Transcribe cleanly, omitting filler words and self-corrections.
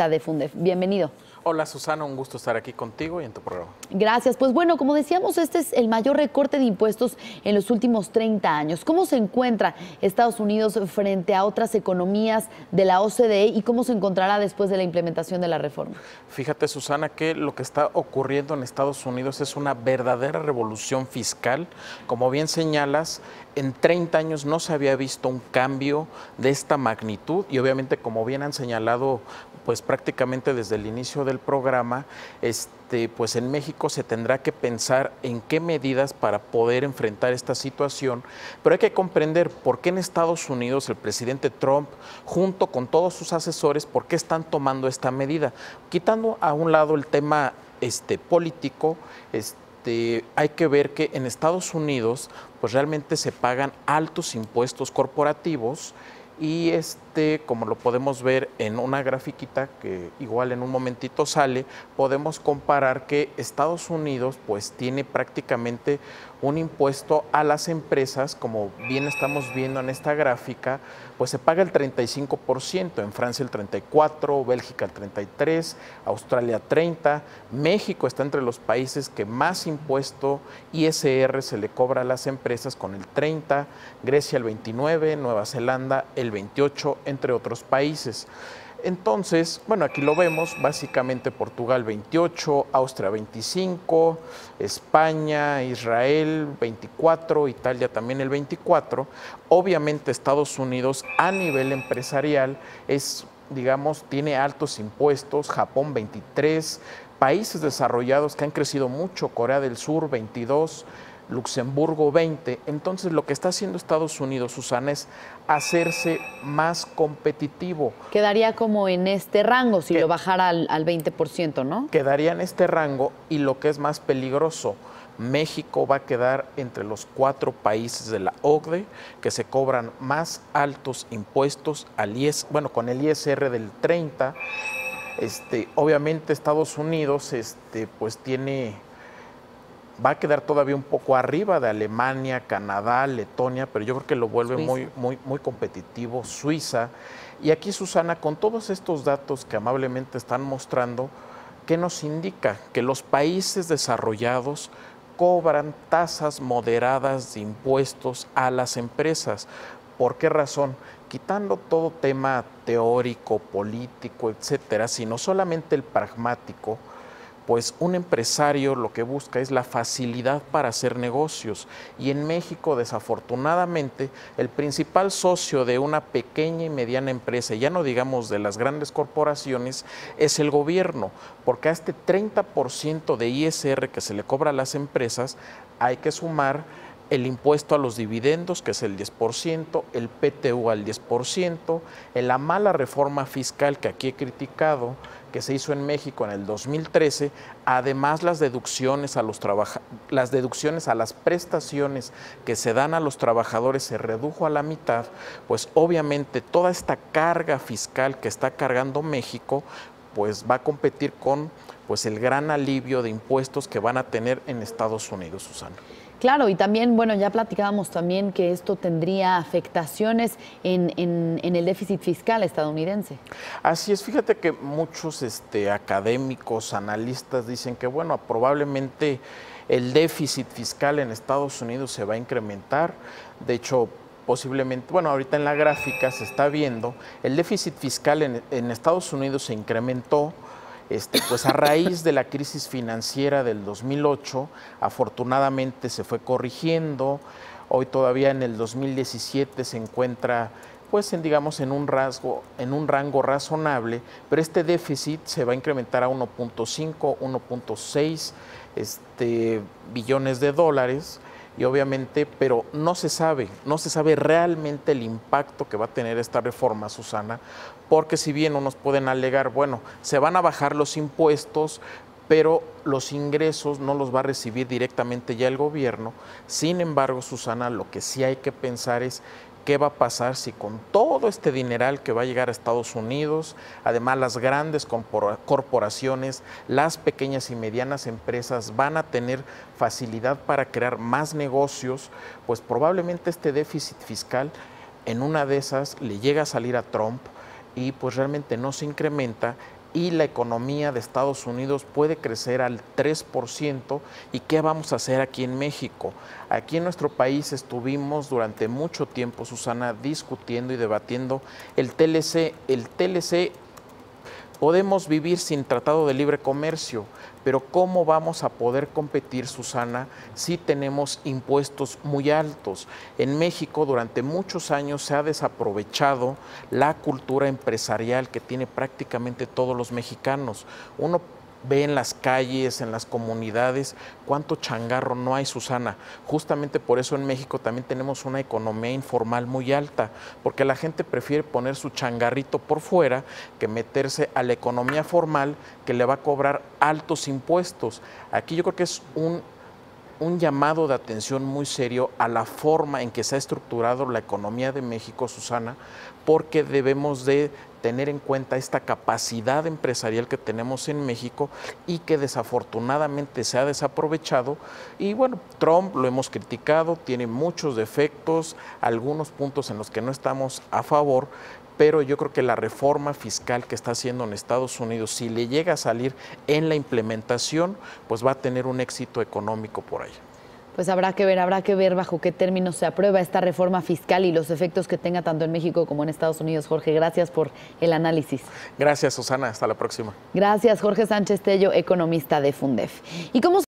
analista de Fundef. Bienvenido. Hola Susana, un gusto estar aquí contigo y en tu programa. Gracias. Pues bueno, como decíamos, este es el mayor recorte de impuestos en los últimos 30 años. ¿Cómo se encuentra Estados Unidos frente a otras economías de la OCDE y cómo se encontrará después de la implementación de la reforma? Fíjate, Susana, que lo que está ocurriendo en Estados Unidos es una verdadera revolución fiscal. Como bien señalas, en 30 años no se había visto un cambio de esta magnitud y obviamente, como bien han señalado, pues prácticamente desde el inicio del programa, pues en México se tendrá que pensar en qué medidas para poder enfrentar esta situación, pero hay que comprender por qué en Estados Unidos el presidente Trump, junto con todos sus asesores, por qué están tomando esta medida. Quitando a un lado el tema político, hay que ver que en Estados Unidos pues realmente se pagan altos impuestos corporativos y como lo podemos ver en una grafiquita que igual en un momentito sale, podemos comparar que Estados Unidos pues tiene prácticamente un impuesto a las empresas, como bien estamos viendo en esta gráfica, pues se paga el 35%, en Francia el 34%, Bélgica el 33%, Australia 30%, México está entre los países que más impuesto ISR se le cobra a las empresas con el 30%, Grecia el 29%, Nueva Zelanda el 28%, entre otros países. Entonces, bueno, aquí lo vemos, básicamente Portugal 28, Austria 25, España, Israel 24, Italia también el 24. Obviamente Estados Unidos a nivel empresarial tiene altos impuestos, Japón 23, países desarrollados que han crecido mucho, Corea del Sur 22, Luxemburgo 20. Entonces lo que está haciendo Estados Unidos, Susana, es hacerse más competitivo. Quedaría como en este rango si lo bajara al 20%, ¿no? Quedaría en este rango y lo que es más peligroso, México va a quedar entre los 4 países de la OCDE que se cobran más altos impuestos con el ISR del 30. Obviamente Estados Unidos pues va a quedar todavía un poco arriba de Alemania, Canadá, Letonia, pero yo creo que lo vuelve muy competitivo, Suiza. Y aquí, Susana, con todos estos datos que amablemente están mostrando, ¿qué nos indica? Que los países desarrollados cobran tasas moderadas de impuestos a las empresas. ¿Por qué razón? Quitando todo tema teórico, político, etcétera, sino solamente el pragmático, pues un empresario lo que busca es la facilidad para hacer negocios. Y en México, desafortunadamente, el principal socio de una pequeña y mediana empresa, ya no digamos de las grandes corporaciones, es el gobierno, porque a este 30% de ISR que se le cobra a las empresas hay que sumar el impuesto a los dividendos, que es el 10%, el PTU al 10%, en la mala reforma fiscal que aquí he criticado, que se hizo en México en el 2013, además las deducciones a las prestaciones que se dan a los trabajadores se redujo a la mitad, pues obviamente toda esta carga fiscal que está cargando México, pues va a competir con pues el gran alivio de impuestos que van a tener en Estados Unidos, Susana. Claro, y también, bueno, ya platicábamos también que esto tendría afectaciones en el déficit fiscal estadounidense. Así es, fíjate que muchos académicos, analistas dicen que, bueno, probablemente el déficit fiscal en Estados Unidos se va a incrementar. De hecho, posiblemente, bueno, ahorita en la gráfica se está viendo, el déficit fiscal en Estados Unidos se incrementó, pues a raíz de la crisis financiera del 2008, afortunadamente se fue corrigiendo. Hoy todavía en el 2017 se encuentra pues en un rango razonable, pero este déficit se va a incrementar a 1.5, 1.6 billones de dólares. Y obviamente, pero no se sabe realmente el impacto que va a tener esta reforma, Susana, porque si bien unos pueden alegar, bueno, se van a bajar los impuestos, pero los ingresos no los va a recibir directamente ya el gobierno. Sin embargo, Susana, lo que sí hay que pensar es qué va a pasar si con todo este dineral que va a llegar a Estados Unidos, además las grandes corporaciones, las pequeñas y medianas empresas van a tener facilidad para crear más negocios, pues probablemente este déficit fiscal en una de esas le llega a salir a Trump y pues realmente no se incrementa y la economía de Estados Unidos puede crecer al 3%. ¿Y qué vamos a hacer aquí en México? Aquí en nuestro país estuvimos durante mucho tiempo, Susana, discutiendo y debatiendo el TLC. El TLC, podemos vivir sin tratado de libre comercio, pero ¿cómo vamos a poder competir, Susana, si tenemos impuestos muy altos? En México durante muchos años se ha desaprovechado la cultura empresarial que tiene prácticamente todos los mexicanos. Uno ve en las calles, en las comunidades, cuánto changarro no hay, Susana. Justamente por eso en México también tenemos una economía informal muy alta, porque la gente prefiere poner su changarrito por fuera que meterse a la economía formal, que le va a cobrar altos impuestos. Aquí yo creo que es un llamado de atención muy serio a la forma en que se ha estructurado la economía de México, Susana, porque debemos de tener en cuenta esta capacidad empresarial que tenemos en México y que desafortunadamente se ha desaprovechado. Y bueno, Trump lo hemos criticado, tiene muchos defectos, algunos puntos en los que no estamos a favor, pero yo creo que la reforma fiscal que está haciendo en Estados Unidos, si le llega a salir en la implementación, pues va a tener un éxito económico por ahí. Pues habrá que ver bajo qué términos se aprueba esta reforma fiscal y los efectos que tenga tanto en México como en Estados Unidos. Jorge, gracias por el análisis. Gracias, Susana. Hasta la próxima. Gracias, Jorge Sánchez Tello, economista de Fundef. ¿Y cómo